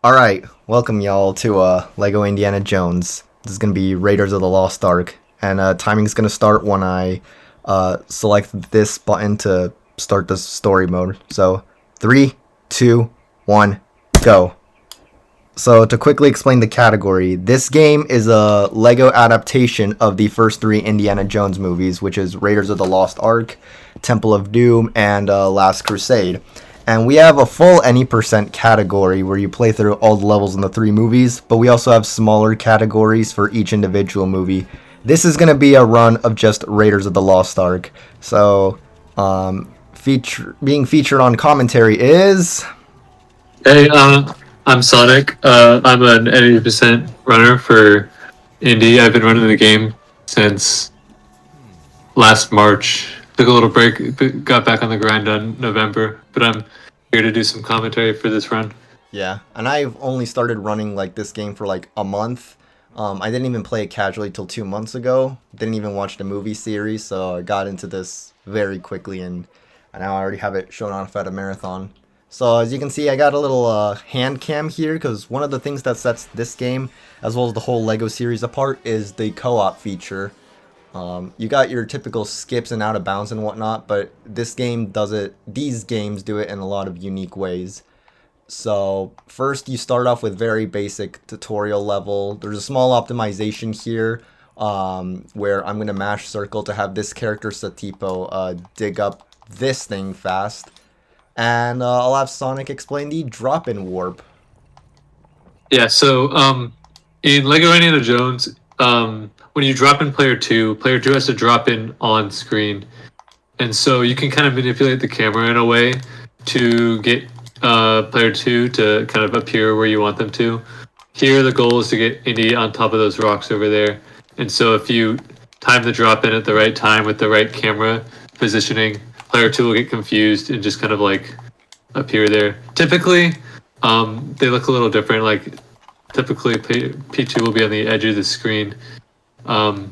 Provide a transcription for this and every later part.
All right, welcome y'all to Lego Indiana Jones. This is gonna be Raiders of the Lost Ark, and timing's gonna start when I select this button to start the story mode. So, three, two, one, go. So to quickly explain the category, this game is a Lego adaptation of the first three Indiana Jones movies, which is Raiders of the Lost Ark, Temple of Doom, and Last Crusade. And we have a full any percent category where you play through all the levels in the three movies, but we also have smaller categories for each individual movie. This is going to be a run of just Raiders of the Lost Ark. So, being featured on commentary is Hey, I'm Sonic. I'm an 80% runner for Indy. I've been running the game since last March. Took a little break, but got back on the grind on November. But I'm here to do some commentary for this run. Yeah, and I've only started running like this game for like a month. I didn't even play it casually till 2 months ago. Didn't even watch the movie series, so I got into this very quickly, and now I already have it shown off at a marathon. So as you can see, I got a little hand cam here because one of the things that sets this game, as well as the whole Lego series apart, is the co-op feature. You got your typical skips and out of bounds and whatnot, but this game does it. These games do it in a lot of unique ways. So first you start off with very basic tutorial level. There's a small optimization here where I'm going to mash circle to have this character Satipo dig up this thing fast. And I'll have Sonic explain the drop-in warp. Yeah. So, in Lego Indiana Jones, when you drop in player two has to drop in on screen, and so you can kind of manipulate the camera in a way to get player two to kind of appear where you want them to. Here, the goal is to get Indy on top of those rocks over there. And so, if you time the drop in at the right time with the right camera positioning, player two will get confused and just kind of like appear there. Typically, they look a little different. Like, typically, P2 will be on the edge of the screen, um,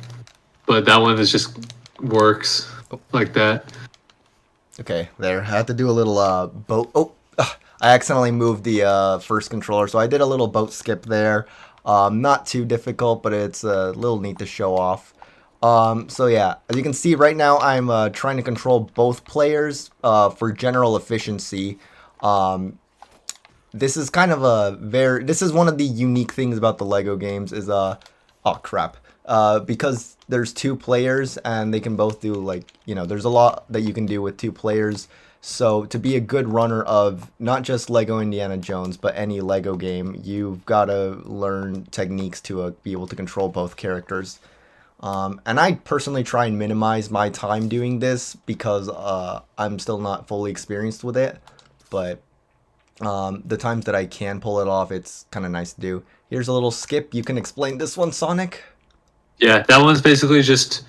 but that one is just works like that. Okay, there. I had to do a little boat. Oh, I accidentally moved the first controller, so I did a little boat skip there. Not too difficult, but it's a little neat to show off. So yeah, as you can see right now, I'm trying to control both players for general efficiency. Um, this is kind of this is one of the unique things about the Lego games is oh crap. Because there's two players and they can both do like, there's a lot that you can do with two players. So to be a good runner of not just Lego Indiana Jones, but any Lego game, you've got to learn techniques to be able to control both characters. And I personally try and minimize my time doing this because I'm still not fully experienced with it. But the times that I can pull it off, it's kind of nice to do. Here's a little skip. You can explain this one, Sonic? Yeah, that one's basically just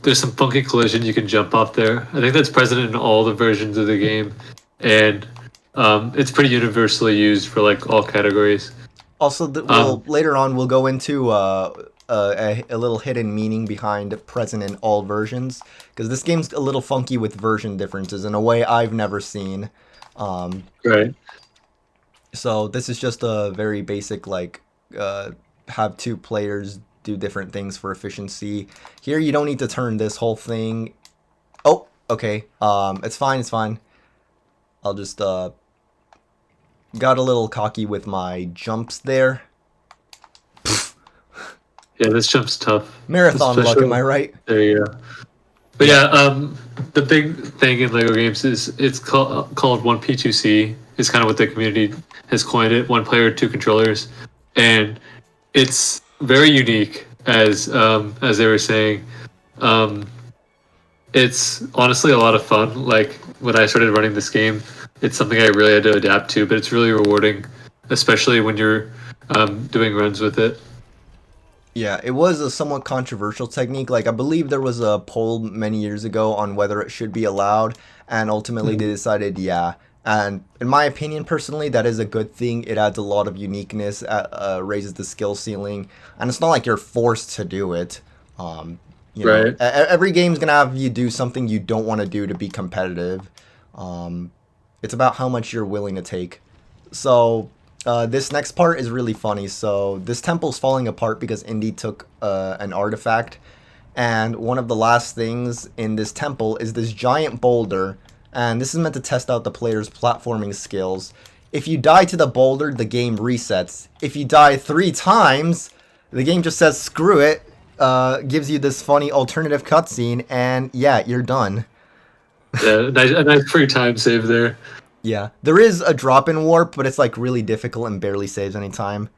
there's some funky collision you can jump off there. I think that's present in all the versions of the game, and it's pretty universally used for like all categories. Also, Um, later on we'll go into a little hidden meaning behind present in all versions because this game's a little funky with version differences in a way I've never seen. Um, right. so this is just a very basic like have two players do different things for efficiency. Here you don't need to turn this whole thing. Oh, okay. It's fine. It's fine. I'll just got a little cocky with my jumps there. Yeah, this jump's tough. Marathon luck, am Especially I right? there you go. But yeah, the big thing in Lego games is it's called 1P2C. Is kind of what the community has coined it. One player, two controllers, and it's very unique as they were saying. Um, it's honestly a lot of fun. Like when I started running this game, it's something I really had to adapt to, but it's really rewarding, especially when you're doing runs with it. Yeah, it was a somewhat controversial technique. Like, I believe there was a poll many years ago on whether it should be allowed, and ultimately they Mhm. decided yeah. And in my opinion, personally, that is a good thing. It adds a lot of uniqueness, raises the skill ceiling, and it's not like you're forced to do it. Right. Every game's gonna have you do something you don't want to do to be competitive. It's about how much you're willing to take. So This next part is really funny. So this temple's falling apart because Indy took an artifact, and one of the last things in this temple is this giant boulder, and this is meant to test out the player's platforming skills. If you die to the boulder, the game resets. If you die 3 times, the game just says screw it, gives you this funny alternative cutscene, and yeah, you're done. Yeah, a nice free time save there. Yeah, there is a drop in warp, but it's like really difficult and barely saves any time.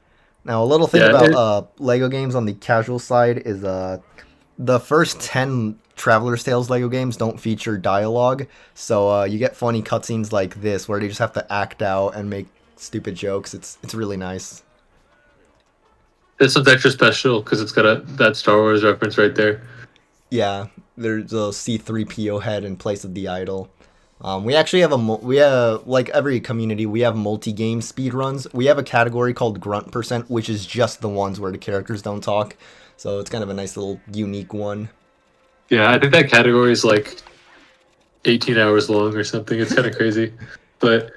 Now, a little thing Yeah, about Lego games on the casual side is the first 10 Traveler's Tales Lego games don't feature dialogue, so you get funny cutscenes like this where they just have to act out and make stupid jokes. It's really nice. this one's extra special because it's got that Star Wars reference right there. Yeah, there's a C3PO head in place of the idol. We actually have we have, like every community, we have multi-game speedruns. We have a category called Grunt Percent, which is just the ones where the characters don't talk. So it's kind of a nice little unique one. Yeah, I think that category is like 18 hours long or something. It's kind of crazy, but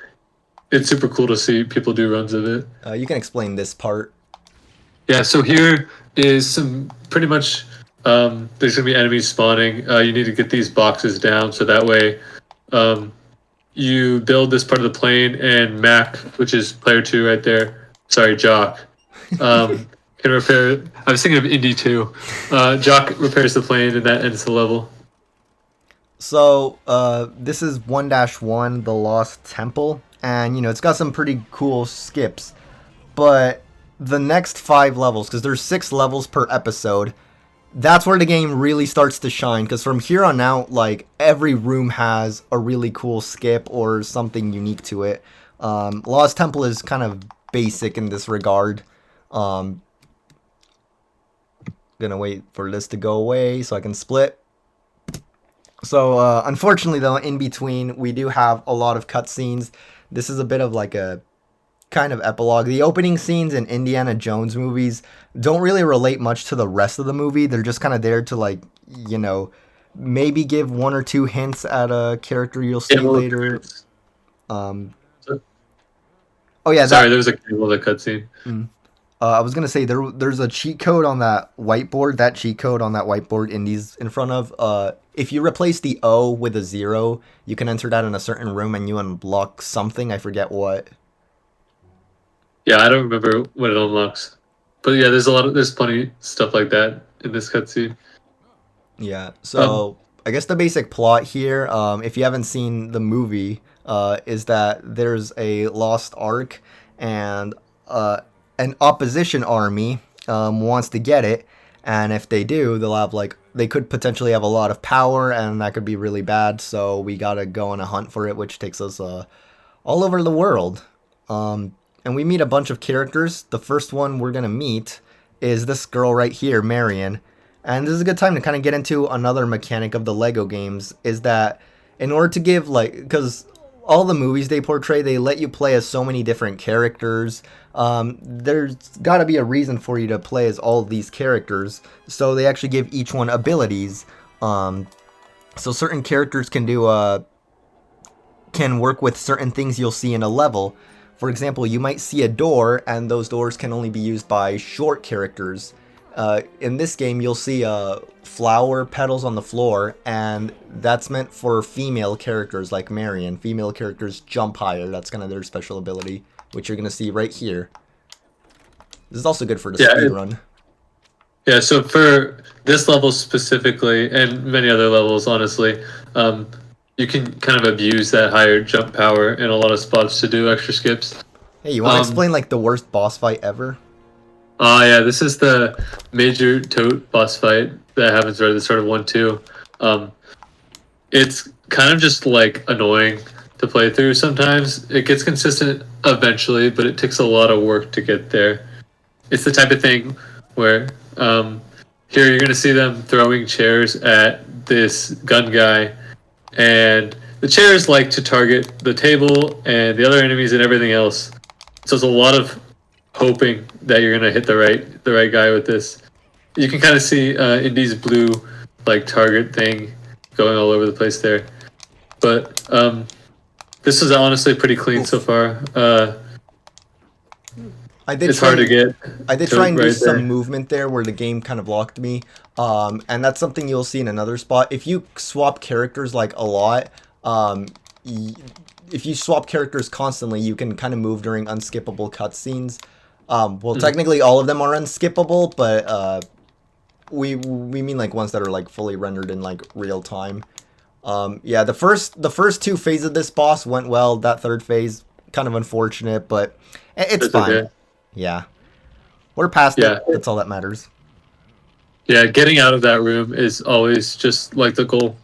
it's super cool to see people do runs of it. You can explain this part. Yeah, so here is some pretty much. There's gonna be enemies spawning. You need to get these boxes down so that way, you build this part of the plane, and Mac, which is player 2 right there. Sorry, Jock. Can repair. I was thinking of Indy too. Jock repairs the plane, and that ends the level. So this is 1-1, The Lost Temple, and it's got some pretty cool skips. But the next 5 levels, because there's 6 levels per episode, that's where the game really starts to shine, because from here on out, like, every room has a really cool skip or something unique to it. Lost Temple is kind of basic in this regard. Gonna wait for this to go away so I can split. So unfortunately though, in between we do have a lot of cutscenes. This is a bit of like a kind of epilogue. The opening scenes in Indiana Jones movies don't really relate much to the rest of the movie. They're just kind of there to, like, maybe give 1 or 2 hints at a character you'll see later. Oh yeah, sorry, there was a cable of the cutscene. I was gonna say there's a cheat code on that whiteboard. That cheat code on that whiteboard Indy's in front of. If you replace the O with a 0, you can enter that in a certain room and you unlock something. I forget what. Yeah, I don't remember what it unlocks, but yeah, there's plenty stuff like that in this cutscene. Yeah, so I guess the basic plot here, if you haven't seen the movie, is that there's a lost ark, and an opposition army wants to get it, and if they do, they'll have they could potentially have a lot of power, and that could be really bad. So we gotta go on a hunt for it, which takes us all over the world. And we meet a bunch of characters. The first one we're gonna meet is this girl right here, Marion. And this is a good time to kind of get into another mechanic of the Lego games, is that in order to give, because all the movies they portray, they let you play as so many different characters. There's got to be a reason for you to play as all of these characters. So they actually give each one abilities. So certain characters can work with certain things you'll see in a level. For example, you might see a door, and those doors can only be used by short characters. In this game, you'll see flower petals on the floor, and that's meant for female characters like Marion. Female characters jump higher. That's kind of their special ability, which you're going to see right here. This is also good for the speedrun. Yeah, so for this level specifically, and many other levels, honestly, you can kind of abuse that higher jump power in a lot of spots to do extra skips. Hey, you want to explain, like, the worst boss fight ever? Yeah, this is the major tote boss fight that happens right at the start of 1-2. It's kind of just, like, annoying to play through sometimes. It gets consistent eventually, but it takes a lot of work to get there. It's the type of thing where here you're going to see them throwing chairs at this gun guy, and the chairs like to target the table and the other enemies and everything else. So it's a lot of hoping that you're gonna hit the right guy with this. You can kind of see Indy's blue target thing going all over the place there, but this is honestly pretty clean so far. I did It's hard to try. get I did to try it and do right some there. movement there where the game kind of blocked me. And that's something you'll see in another spot. If you swap characters like a lot, um, y- if you swap characters constantly, you can kind of move during unskippable cutscenes. Well, Mhm. technically all of them are unskippable, but we mean like ones that are like fully rendered in like real time. Yeah, the first two phases of this boss went well. That third phase kind of unfortunate, but it's It's fine. okay. Yeah, we're past Yeah, it. That's all that matters. yeah. Getting out of that room is always just like the goal.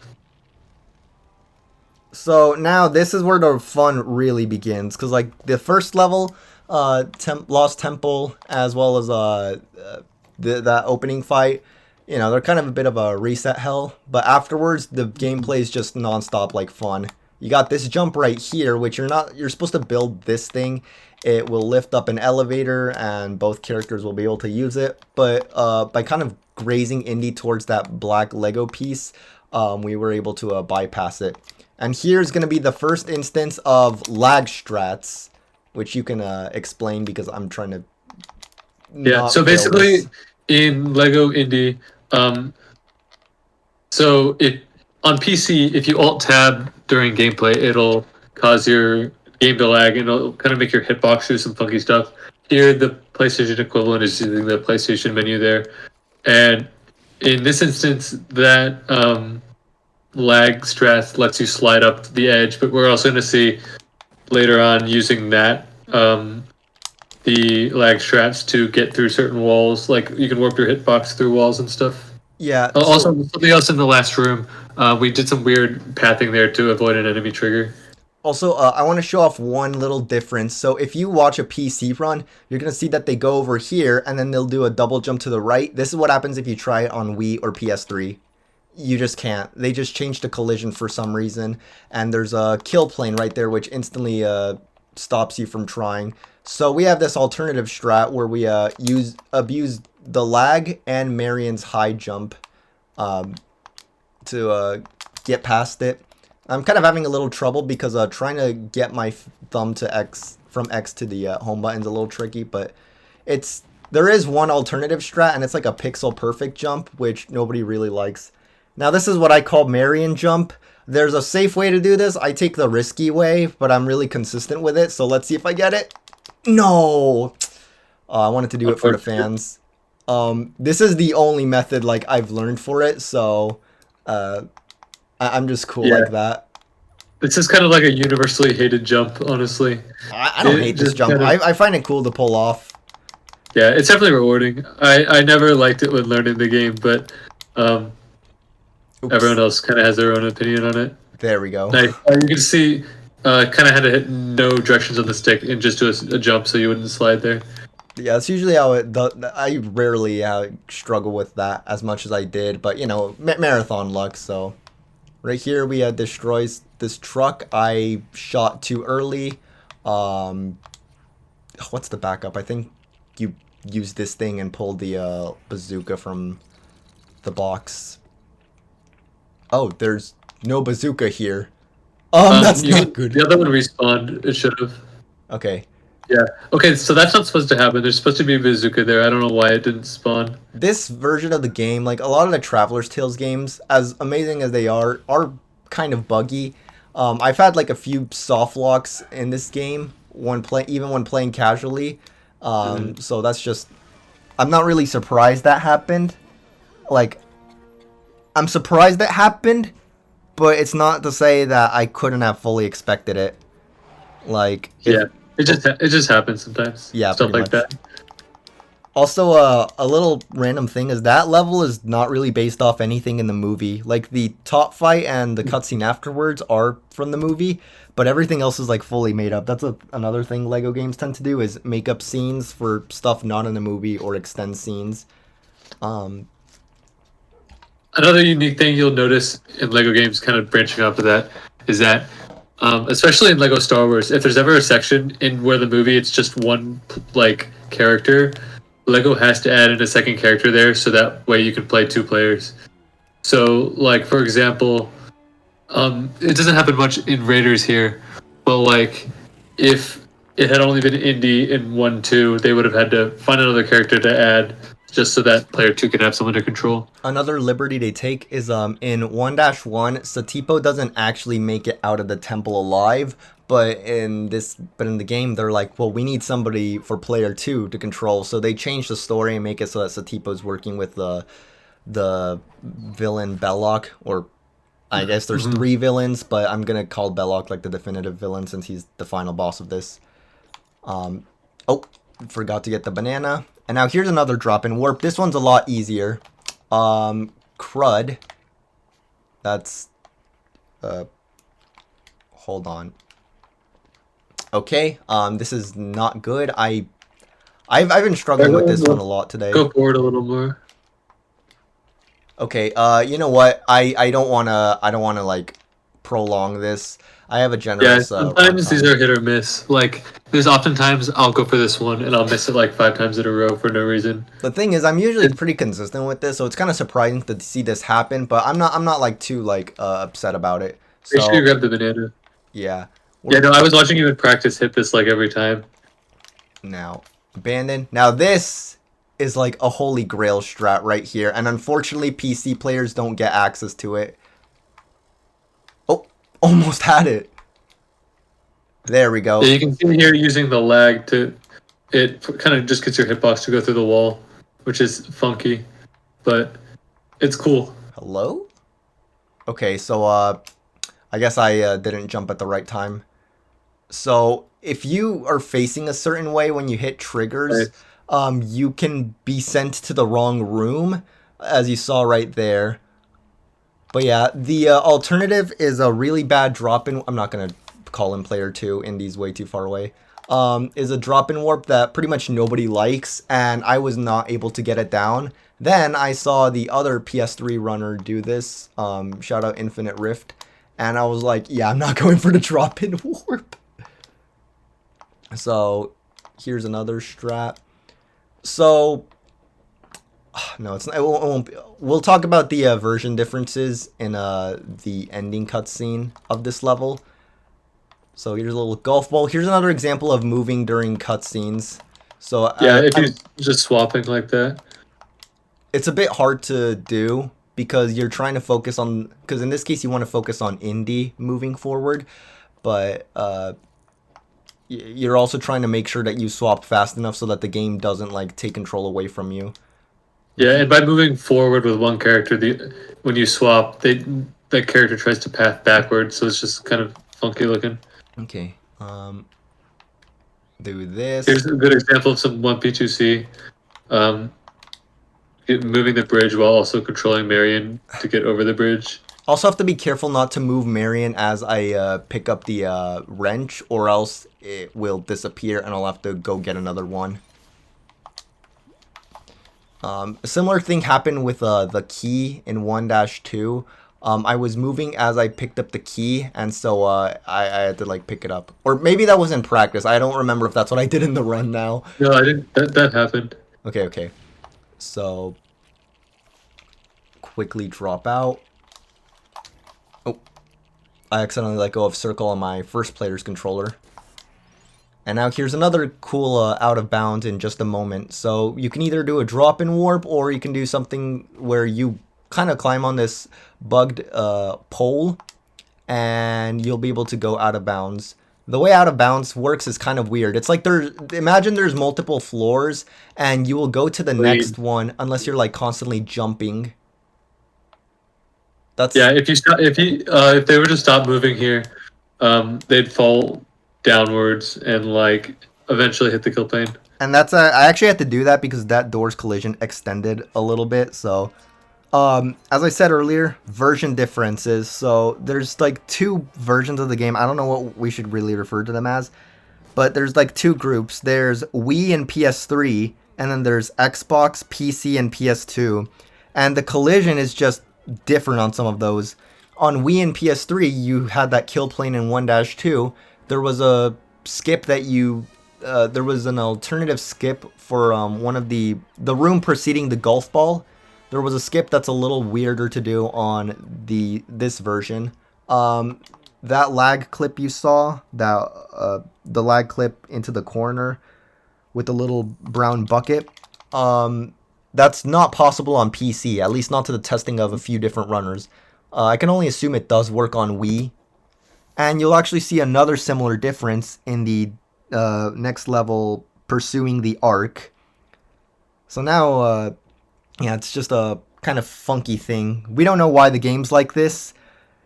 So now this is where the fun really begins, because like the first level, Lost Temple, as well as that opening fight, they're kind of a bit of a reset hell. But afterwards, the gameplay is just nonstop like fun. You got this jump right here, which you're supposed to build this thing. It will lift up an elevator, and both characters will be able to use it. But by kind of grazing Indy towards that black Lego piece, we were able to bypass it. And here's going to be the first instance of lag strats, which you can explain because I'm trying to Yeah. not So fail this. basically, in Lego Indie, um, so if on PC, if you Alt Tab during gameplay, it'll cause your game to lag and it'll kind of make your hitbox do some funky stuff. Here, the PlayStation equivalent is using the PlayStation menu there, and in this instance, that lag stress lets you slide up the edge. But we're also going to see later on using that the lag strats to get through certain walls. Like you can warp your hitbox through walls and stuff. Yeah, Also, so something else in the last room, we did some weird pathing there to avoid an enemy trigger. also, I want to show off one little difference. So if you watch a PC run, you're going to see that they go over here and then they'll do a double jump to the right. This is what happens if you try it on Wii or PS3. You just can't. They just changed the collision for some reason, and there's a kill plane right there which instantly stops you from trying. So we have this alternative strat where we abuse the lag and Marion's high jump um, to get past it. I'm kind of having a little trouble because trying to get my thumb to X from X to the home button is a little tricky, but it's there is one alternative strat, and it's like a pixel perfect jump, which nobody really likes. Now this is what I call Marion jump. There's a safe way to do this. I take the risky way, but I'm really consistent with it. So let's see if I get it. No, I wanted to do it for the Unfortunately. fans. This is the only method like I've learned for it, so uh, I'm just cool Yeah, like that. this is kind of like a universally hated jump. Honestly, I don't it hate this just jump. kind of I find it cool to pull off. yeah, it's definitely rewarding. I never liked it when learning the game, but um, everyone Oops. else kind of has their own opinion on it. There we go. Like you can see, kind of had to hit no directions on the stick and just do a jump so you wouldn't slide there. Yeah, it's usually how I rarely struggle with that as much as I did, but marathon luck. So right here we destroys this truck. I shot too early. Um, what's the backup? I think you used this thing and pulled the bazooka from the box. Oh, there's no bazooka here. That's You not can, good. the other one respawned. It should have. Okay. Yeah. Okay, so that's not supposed to happen. There's supposed to be a bazooka there. I don't know why it didn't spawn. This version of the game, like a lot of the Traveler's Tales games, as amazing as they are kind of buggy. I've had like a few soft locks in this game even when playing casually. Mhm. So that's just I'm not really surprised that happened. Like I'm surprised that happened, but it's not to say that I couldn't have fully expected it. Like if Yeah. It just happens sometimes. yeah, Stuff pretty like much. that. Also, a little random thing is that level is not really based off anything in the movie. Like the top fight and the cutscene afterwards are from the movie, but everything else is like fully made up. That's another thing Lego games tend to do is make up scenes for stuff not in the movie or extend scenes. Um, Another unique thing you'll notice in Lego games, kind of branching off of that, is that, especially in Lego Star Wars, if there's ever a section in where the movie it's just one like character, Lego has to add in a second character there so that way you can play two players. So, like for example, it doesn't happen much in Raiders here, but like if it had only been Indy in 1-2, they would have had to find another character to add just so that player 2 could have someone to control. Another liberty they take is in 1-1, Satipo doesn't actually make it out of the temple alive, but in the game they're like, well, we need somebody for player 2 to control, so they change the story and make it so that Satipo's working with the villain Belloc, or I guess there's Mhm. 3 villains, but I'm gonna call Belloc like the definitive villain since he's the final boss of this. Oh, forgot to get the banana. And now here's another drop in warp. This one's a lot easier. Crud. That's, hold on. Okay, this is not good. I've been struggling with this one a lot today. Go forward a little more. Okay, you know what? I don't wanna like prolong this. I have a Yeah, generous sometimes these runtime. are hit or miss. Like, there's oftentimes I'll go for this one and I'll miss it like 5 times in a row for no reason. The thing is, I'm usually It, pretty consistent with this, so it's kind of surprising to see this happen. But I'm not like too like upset about it. Make sure you So grab the banana. yeah, Yeah, we're no, I was watching you in practice hit this like every time. now abandoned. Now this is like a holy grail strat right here, and unfortunately, PC players don't get access to it. Oh, almost had it. There we go. Yeah, you can see here using the lag to, it kind of just gets your hitbox to go through the wall, which is funky, but it's cool. Hello? Okay, so I guess I didn't jump at the right time. So if you are facing a certain way when you hit triggers, Right. you can be sent to the wrong room, as you saw right there. But yeah, the alternative is a really bad drop-in. I'm not gonna call him player 2. Indy's way too far away. Is a drop-in warp that pretty much nobody likes, and I was not able to get it down. Then I saw the other PS3 runner do this. Shout out Infinite Rift. And I was like, yeah, I'm not going for the drop-in warp. So here's another strat. So no, it's not. It won't be. We'll talk about the version differences in the ending cutscene of this level. So here's a little golf ball. Here's another example of moving during cutscenes. So Yeah, if you're just swapping like that. it's a bit hard to do because you're trying to focus on. Because in this case, you want to focus on Indy moving forward, but you're also trying to make sure that you swap fast enough so that the game doesn't like take control away from you. Yeah, and by moving forward with one character, the when you swap, that character tries to path backwards, so it's just kind of funky looking. Okay. Do this. Here's a good example of some 1P2C. Um, moving the bridge while also controlling Marion to get over the bridge. Also have to be careful not to move Marion as I pick up the wrench, or else it will disappear and I'll have to go get another one. A similar thing happened with the key in 1-2. I was moving as I picked up the key, and so I had to like pick it up. Or maybe that was in practice. I don't remember if that's what I did in the run now. No, I didn't. That happened. Okay, okay. So quickly drop out. Oh, I accidentally let go of circle on my first player's controller. And now here's another cool out of bounds in just a moment. So you can either do a drop in warp, or you can do something where you kind of climb on this bugged pole and you'll be able to go out of bounds. The way out of bounds works is kind of weird. It's like imagine there's multiple floors and you will go to the next one unless you're like constantly jumping. That's Yeah, if they were to stop moving here, they'd fall downwards and like eventually hit the kill plane. and that's I actually had to do that because that door's collision extended a little bit. So as I said earlier, version differences. So there's like 2 versions of the game. I don't know what we should really refer to them as, but there's like 2 groups. There's Wii and PS3, and then there's Xbox, PC, and PS2. And the collision is just different on some of those. On Wii and PS3, you had that kill plane in 1-2. There was a skip that there was an alternative skip for one of the room preceding the golf ball. There was a skip that's a little weirder to do on this version. that lag clip you saw, the lag clip into the corner with the little brown bucket, um, that's not possible on PC, at least not to the testing of a few different runners. I can only assume it does work on Wii, and you'll actually see another similar difference in the next level, Pursuing the Ark. So now, yeah, it's just a kind of funky thing. We don't know why the game's like this.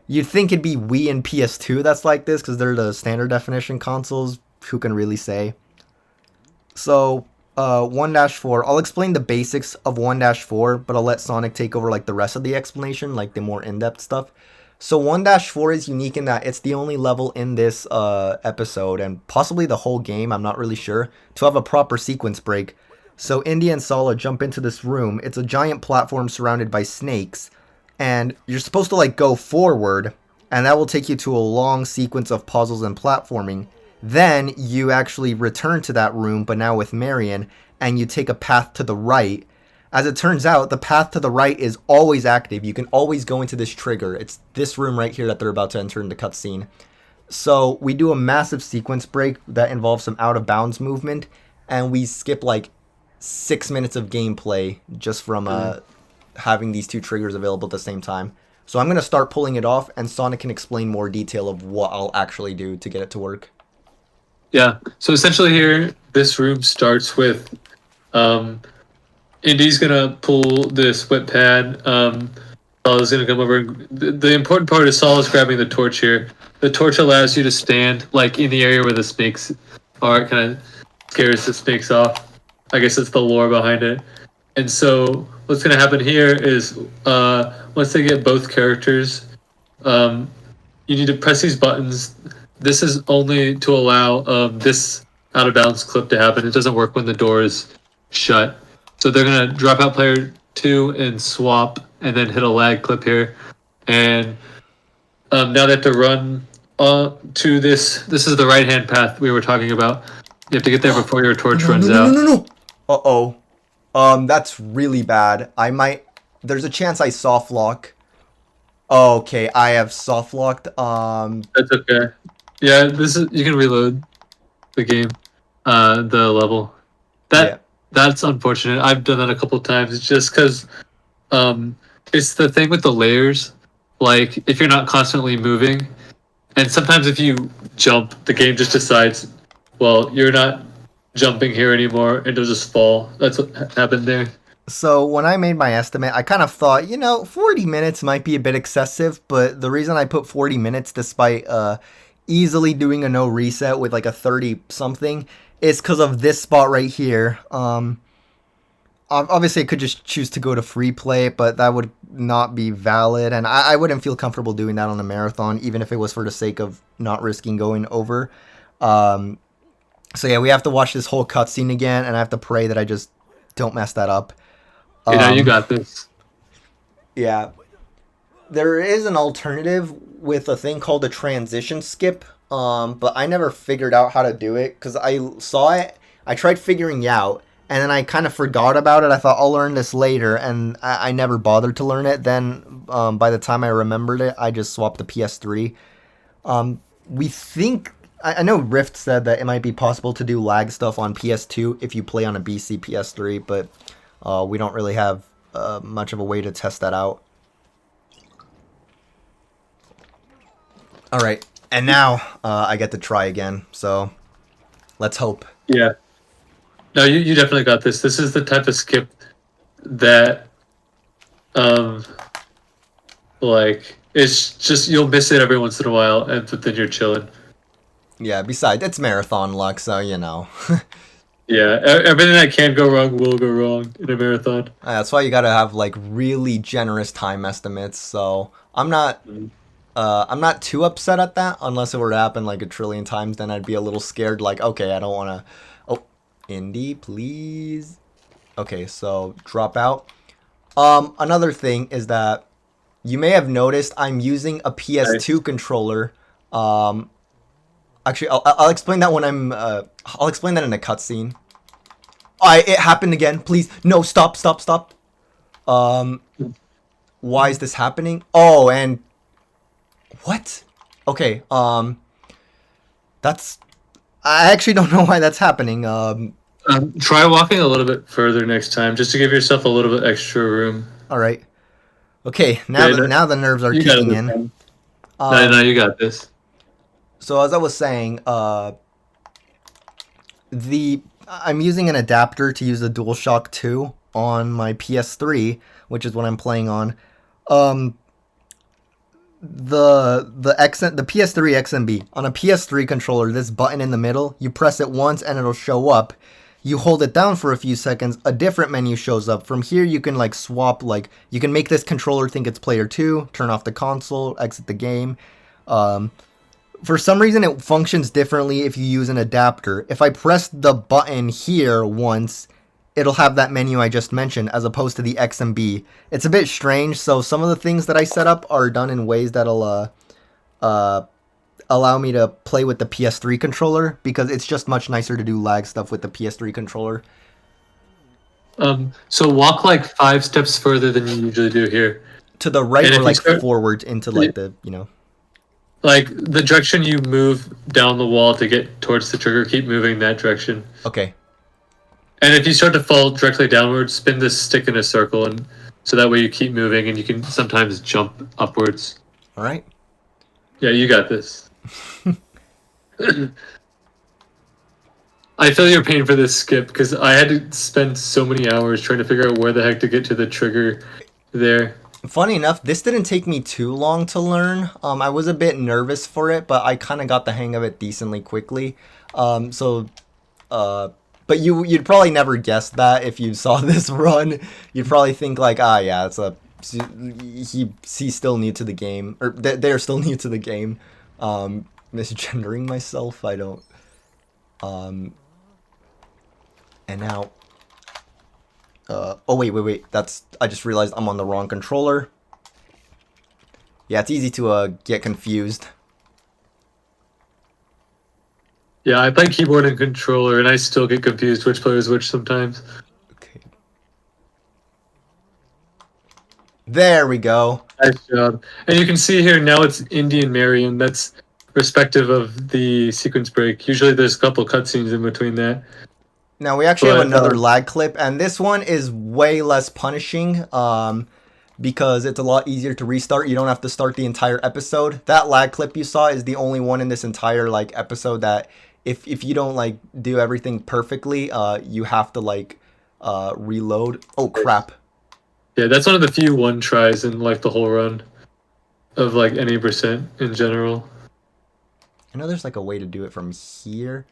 You'd think it'd be Wii and PS2 that's like this because they're the standard definition consoles. Who can really say? So, 1-4. I'll explain the basics of 1-4, but I'll let Sonic take over like the rest of the explanation, like the more in-depth stuff. So 1-4 is unique in that it's the only level in this episode and possibly the whole game, I'm not really sure, to have a proper sequence break. So Indy and Sala jump into this room. It's a giant platform surrounded by snakes, and you're supposed to like go forward, and that will take you to a long sequence of puzzles and platforming. Then you actually return to that room, but now with Marion, and you take a path to the right. As it turns out, the path to the right is always active. You can always go into this trigger. It's this room right here that they're about to enter into cutscene. So we do a massive sequence break that involves some out of bounds movement, and we skip like 6 minutes of gameplay just from having these two triggers available at the same time. So I'm going to start pulling it off, and Sonic can explain more detail of what I'll actually do to get it to work. Yeah. So essentially, here this room starts with Indy's gonna pull this whip pad. Sala's gonna come over. The important part is Sala's grabbing the torch here. The torch allows you to stand like in the area where the snakes are. It kind of scares the snakes off. I guess it's the lore behind it. And so what's gonna happen here is once they get both characters, you need to press these buttons. This is only to allow this out of bounds clip to happen. It doesn't work when the door is shut. So they're gonna drop out player 2 and swap, and then hit a lag clip here. And now they have to run to this. This is the right hand path we were talking about. You have to get there before your torch runs out. No. Uh-oh. That's really bad. There's a chance I soft lock. Okay, I have soft locked. That's okay. Yeah, this is you can reload the game, the level. Yeah. That's unfortunate. I've done that a couple times just because it's the thing with the layers. Like if you're not constantly moving, and sometimes if you jump, the game just decides, well, you're not jumping here anymore, and it'll just fall. That's what happened there. So when I made my estimate, I kind of thought, 40 minutes might be a bit excessive, but the reason I put 40 minutes despite easily doing a no reset with like a 30 something is because of this spot right here. Obviously I could just choose to go to free play, but that would not be valid, and I wouldn't feel comfortable doing that on a marathon, even if it was for the sake of not risking going over. So yeah, we have to watch this whole cutscene again, and I have to pray that I just don't mess that up. You got this. Yeah. There is an alternative with a thing called a transition skip, but I never figured out how to do it because I saw it, I tried figuring it out, and then I kind of forgot about it. I thought I'll learn this later, and I never bothered to learn it. Then by the time I remembered it, I just swapped the PS3. We think, I know Rift said that it might be possible to do lag stuff on PS2 if you play on a BC PS3, but we don't really have much of a way to test that out. All right, and now I get to try again, so let's hope. Yeah. No, you definitely got this. This is the type of skip that, like, it's just you'll miss it every once in a while, and but then you're chilling. Yeah, besides, it's marathon luck, so Yeah, everything that can go wrong will go wrong in a marathon. That's why you gotta have like really generous time estimates. So I'm not too upset at that unless it were to happen like a trillion times. Then I'd be a little scared. Like, okay, I don't want to. Oh, Indy, please. Okay, so drop out. Another thing is that you may have noticed I'm using a PS2 controller. Actually, I'll explain that when I'll explain that in a cutscene. It happened again. Please, no, stop. Why is this happening? Oh, and what? Okay. That's I actually don't know why that's happening. Try walking a little bit further next time, just to give yourself a little bit extra room. All right. Okay. Now Yeah, that now the nerves are you got it kicking this in. time. No, Um. you got this. So as I was saying, the I'm using an adapter to use the DualShock 2 on my PS3, which is what I'm playing on. Um, the PS3 XMB on a PS3 controller, this button in the middle, you press it once and it'll show up. You hold it down for a few seconds, a different menu shows up. From here, you can like swap, like you can make this controller think it's player two, turn off the console, exit the game. Um, for some reason, it functions differently if you use an adapter. If I press the button here once, it'll have that menu I just mentioned as opposed to the XMB. It's a bit strange, so some of the things that I set up are done in ways that'll uh, allow me to play with the PS3 controller because it's just much nicer to do lag stuff with the PS3 controller. So walk like 5 steps further than you usually do here, To the right and or if you like start forward into like the. like the direction you move down the wall to get towards the trigger, keep moving that direction. Okay. And if you start to fall directly downwards, spin this stick in a circle, and so that way you keep moving, and you can sometimes jump upwards. All right. Yeah, you got this. I feel your pain for this skip because I had to spend so many hours trying to figure out where the heck to get to the trigger there. Funny enough, this didn't take me too long to learn. I was a bit nervous for it, but I kind of got the hang of it decently quickly. So, uh, but you'd probably never guess that if you saw this run. You'd probably think like, ah, yeah, it's a he's still new to the game, or they're still new to the game. Misgendering myself, I don't. Um, and now oh wait. That's I just realized I'm on the wrong controller. Yeah, it's easy to get confused. Yeah, I play keyboard and controller, and I still get confused which player is which sometimes. Okay. There we go. Nice job. And you can see here now it's Indian Marion. That's respective of the sequence break. Usually there's a couple cutscenes in between that. Now we actually have But another lag clip, and this one is way less punishing. Because it's a lot easier to restart. You don't have to start the entire episode. That lag clip you saw is the only one in this entire like episode that if you don't like do everything perfectly, you have to like reload. Oh crap. yeah, that's one of the few one tries in like the whole run of like any percent in general. I know there's like a way to do it from here.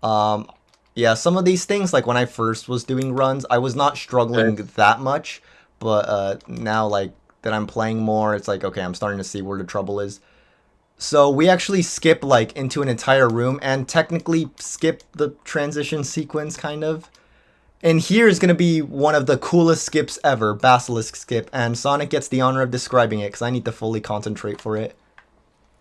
Um yeah, some of these things like when I first was doing runs, I was not struggling Okay. that much, but now like that I'm playing more, it's like okay, I'm starting to see where the trouble is. So we actually skip like into an entire room and technically skip the transition sequence kind of. And here is going to be one of the coolest skips ever, Basilisk skip, and Sonic gets the honor of describing it because I need to fully concentrate for it.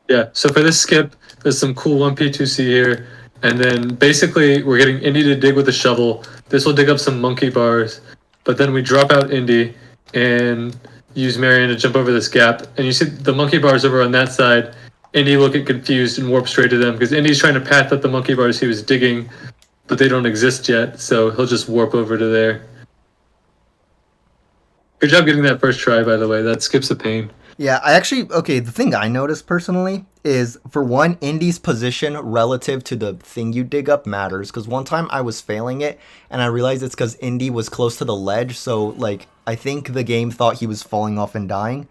Yeah, so for this skip, there's some cool 1P2C here. And then basically we're getting Indy to dig with a shovel. This will dig up some monkey bars. But then we drop out Indy and use Marion to jump over this gap. And you see the monkey bars over on that side. Indy will get confused and warp straight to them because Indy's trying to path up the monkey bars he was digging, but they don't exist yet. So he'll just warp over to there. Good job getting that first try, by the way. That skips a pain. Yeah, I actually, okay, the thing I noticed personally is, for one, Indy's position relative to the thing you dig up matters. Because one time I was failing it, and I realized it's because Indy was close to the ledge, so, like, I think the game thought he was falling off and dying.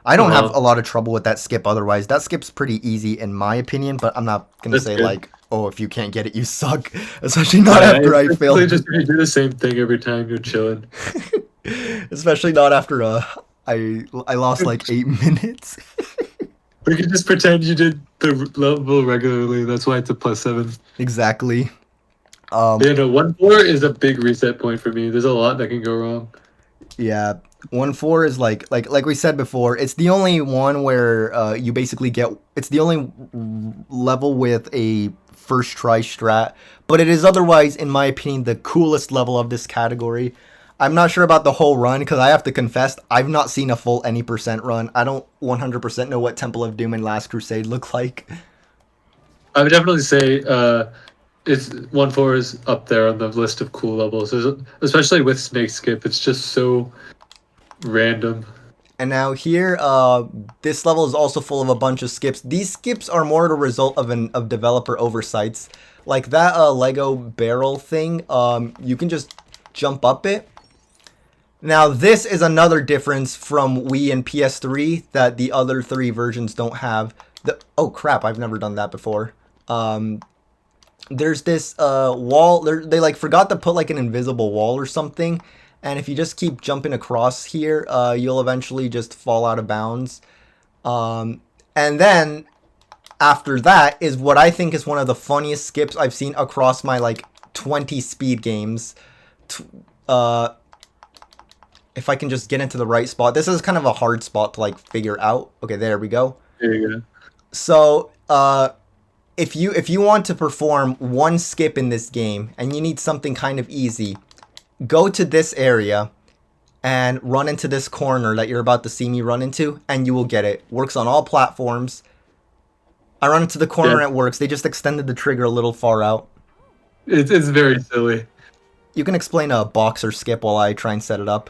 I don't have Uh-huh. a lot of trouble with that skip otherwise. That skip's pretty easy in my opinion, but I'm not gonna That's say good. like, oh, if you can't get it, you suck. Especially not Yeah, after I it's really failed. just if you do the same thing every time, you're chilling. Especially not after I lost like 8 minutes. We could just pretend you did the level regularly. That's why it's a +7. Exactly. Yeah, no, 1-4 is a big reset point for me. There's a lot that can go wrong. Yeah. 1-4 is like we said before, it's the only one where you basically get it's the only level with a first try strat, but it is otherwise in my opinion the coolest level of this category. I'm not sure about the whole run because I have to confess I've not seen a full any percent run. I don't 100% know what Temple of Doom and Last Crusade look like. I would definitely say it's 1-4 is up there on the list of cool levels, especially with Snake Skip. It's just so random. And now here, this level is also full of a bunch of skips. These skips are more the result of developer oversights, like that Lego barrel thing. You can just jump up it. Now this is another difference from Wii and PS3 that the other three versions don't have. Oh crap! I've never done that before. There's this wall. They like forgot to put like an invisible wall or something. And if you just keep jumping across here, you'll eventually just fall out of bounds. And then after that is what I think is one of the funniest skips I've seen across my like 20 speed games. If I can just get into the right spot. This is kind of a hard spot to like figure out. Okay, there we go. There you go. So, if you want to perform one skip in this game and you need something kind of easy, go to this area and run into this corner that you're about to see me run into, and you will get it. Works on all platforms. I run into the corner and it works. They just extended the trigger a little far out. It's very silly. You can explain a boxer skip while I try and set it up.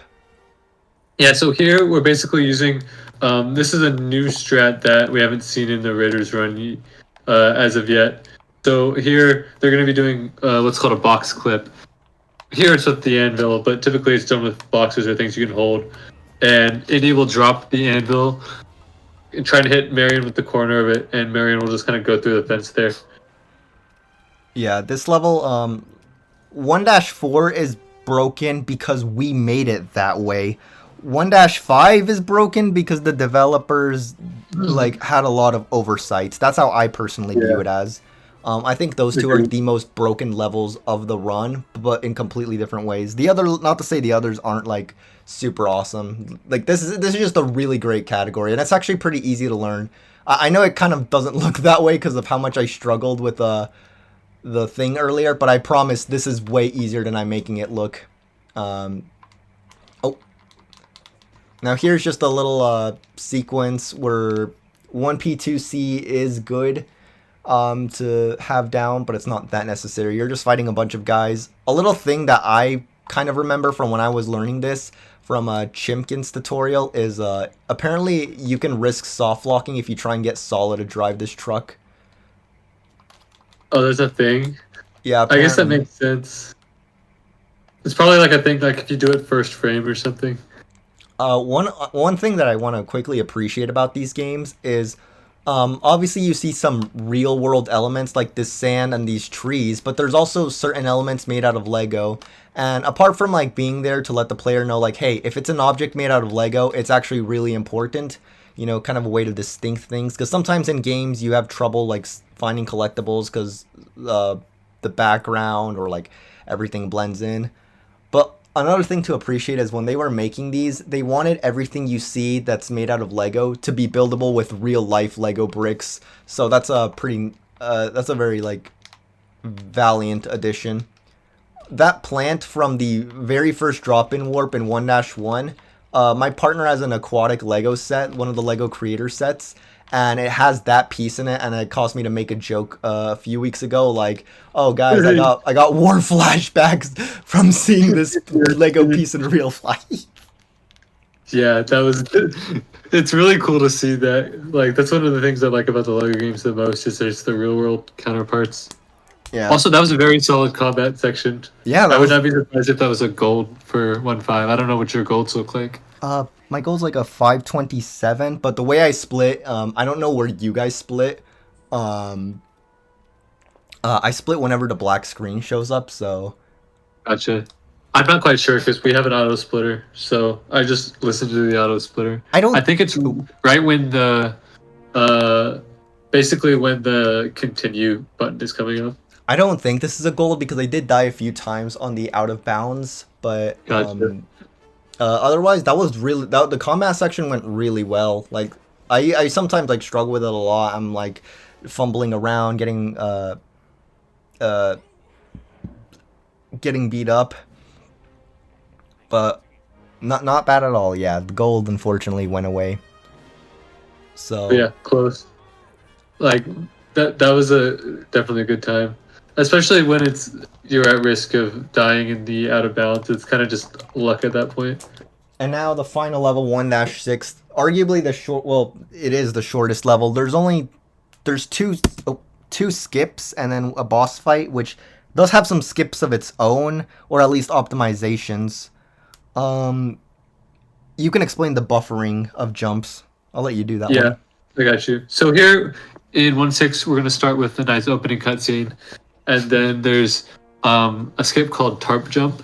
Yeah, so here we're basically using, this is a new strat that we haven't seen in the Raiders run as of yet. So here they're going to be doing what's called a box clip. Here it's with the anvil, but typically it's done with boxes or things you can hold. And Indy will drop the anvil and try to hit Marion with the corner of it, and Marion will just kind of go through the fence there. Yeah, this level, 1-4 is broken because we made it that way. 1-5 is broken because the developers like had a lot of oversights. That's how I personally view it as. I think those two are the most broken levels of the run, but in completely different ways. The other, not to say the others aren't like super awesome. Like this is just a really great category, and it's actually pretty easy to learn. I know it kind of doesn't look that way because of how much I struggled with the thing earlier, but I promise this is way easier than I'm making it look. Oh, now here's just a little sequence where 1P2C is good to have down, but it's not that necessary. You're just fighting a bunch of guys. A little thing that I kind of remember from when I was learning this from Chimkin's tutorial is apparently you can risk soft locking if you try and get Solid to drive this truck. Oh, there's a thing? Yeah, I guess that apparently. makes sense. It's probably like a thing, like if you do it first frame or something. One thing that I want to quickly appreciate about these games is obviously you see some real world elements like this sand and these trees, but there's also certain elements made out of Lego. And apart from like being there to let the player know like, hey, if it's an object made out of Lego, it's actually really important, you know, kind of a way to distinct things. Because sometimes in games you have trouble like finding collectibles because the background or like everything blends in. But another thing to appreciate is when they were making these, they wanted everything you see that's made out of Lego to be buildable with real life Lego bricks. So that's a that's a very like valiant addition. That plant from the very first drop-in warp in 1-1, my partner has an aquatic Lego set, one of the Lego creator sets, and it has that piece in it, and it caused me to make a joke a few weeks ago, like, "Oh guys, I got war flashbacks from seeing this Lego piece in real life." Yeah, that was. It's really cool to see that. Like, that's one of the things I like about the Lego games the most is there's the real world counterparts. Yeah, Also, that was a very solid combat section. yeah, I that would was. not be surprised if that was a gold for 1-5. I don't know what your golds look like. My goal's like a 527, but the way I split, I don't know where you guys split. Um, I split whenever the black screen shows up, so. Gotcha. I'm not quite sure because we have an auto splitter, so I just listen to the auto splitter. I I don't. think it's right when the, uh, basically when the continue button is coming up. I don't think this is a gold because I did die a few times on the out of bounds, but Gotcha. otherwise the combat section went really well. Like I sometimes like struggle with it a lot. I'm like fumbling around, uh getting beat up. but not bad at all. Yeah, the gold unfortunately went away. But So yeah, close. Like that was a definitely a good time, especially when you're at risk of dying in the out of bounds. It's kind of just luck at that point. and now the final level 1-6, arguably the short. Well, it is the shortest level. There's two skips and then a boss fight, which does have some skips of its own, or at least optimizations. Um, you can explain the buffering of jumps. I'll let you do that Yeah, one. I got you. So here in 1-6, we're gonna start with a nice opening cutscene, and then there's a skip called Tarp Jump,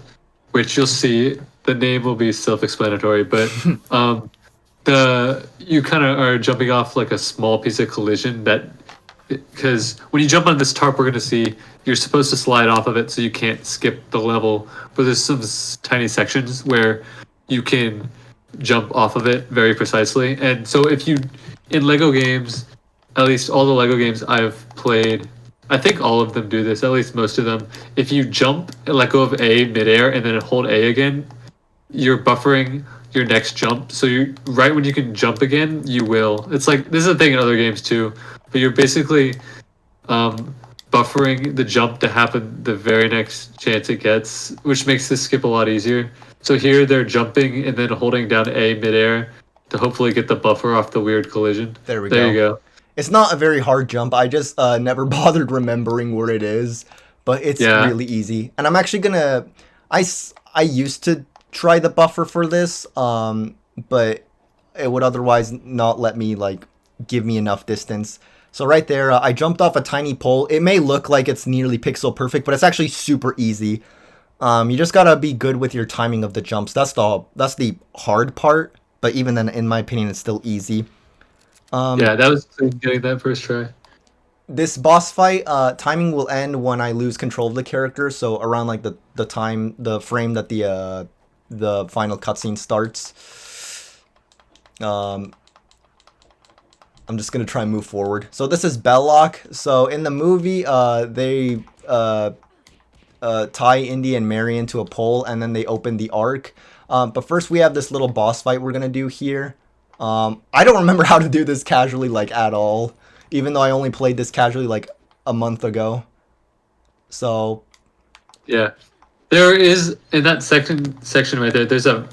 which you'll see. The name will be self-explanatory, but the you kind of are jumping off like a small piece of collision that because when you jump on this tarp, we're going to see you're supposed to slide off of it so you can't skip the level. But there's some tiny sections where you can jump off of it very precisely. And so if you in Lego games, at least all the Lego games I've played, I think all of them do this. At least most of them. If you jump and let go of A midair and then hold A again, you're buffering your next jump. So you right when you can jump again, you will. It's like this is a thing in other games too, but you're basically um, buffering the jump to happen the very next chance it gets, which makes this skip a lot easier. So here they're jumping and then holding down A midair to hopefully get the buffer off the weird collision. There we There you go. go. It's not a very hard jump. I just never bothered remembering where it is, but it's Yeah, really easy. And I'm actually gonna. I used to try the buffer for this, but it would otherwise not let me like give me enough distance. So right there, I jumped off a tiny pole. It may look like it's nearly pixel perfect, but it's actually super easy. You just gotta be good with your timing of the jumps. That's the hard part. But even then, in my opinion, it's still easy. yeah, that was clean getting that first try. This boss fight timing will end when I lose control of the character, so around like the frame that the final cutscene starts. um I'm just gonna try and move forward. So this is Belloc. So in the movie they tie Indy and Marion to a pole, and then they open the arc. But first we have this little boss fight we're gonna do here. I don't remember how to do this casually like at all, even though I only played this casually like a month ago. So Yeah, there is in that section right there. There's a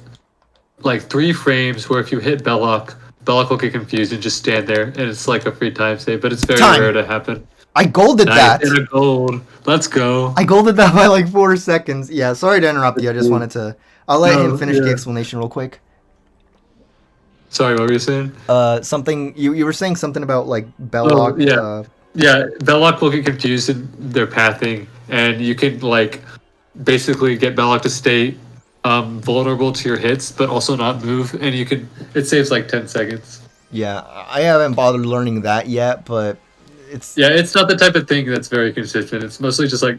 like 3 frames where if you hit Belloc, Belloc will get confused and just stand there, and it's like a free time save, but it's very rare time. to happen. I golded Nice, that. and a gold. Let's go. I golded that by like 4 seconds. Yeah, sorry to interrupt you. I just wanted to. I'll let him No, finish the yeah. explanation real quick. Sorry, what were you saying? Something you were saying something about like Oh, Belloc. yeah. Yeah, Belloc will get confused in their pathing, and you can like basically get Belloc to stay vulnerable to your hits, but also not move, and you can. It saves like 10 seconds. Yeah, I haven't bothered learning that yet, but it's Yeah, it's not the type of thing that's very consistent. It's mostly just like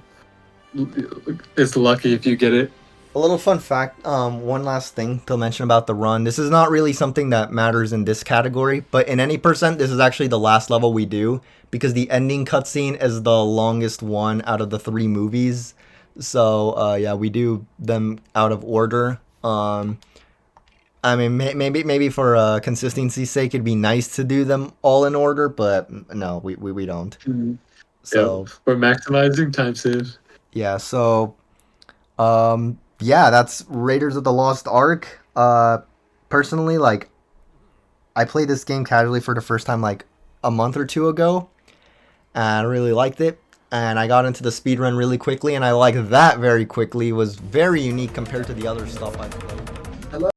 it's lucky if you get it. a little fun fact. One last thing to mention about the run. This is not really something that matters in this category, but in any percent, this is actually the last level we do because the ending cutscene is the longest one out of the 3 movies. So yeah, we do them out of order. I mean, maybe for consistency's sake, it'd be nice to do them all in order, but no, we don't. Mhm. Yeah, So we're maximizing time saves. yeah, so yeah, that's Raiders of the Lost Ark. Personally, like I played this game casually for the first time like a month or two ago, and I really liked it. And I got into the speedrun really quickly, and I liked that very quickly. It was very unique compared to the other stuff I've played.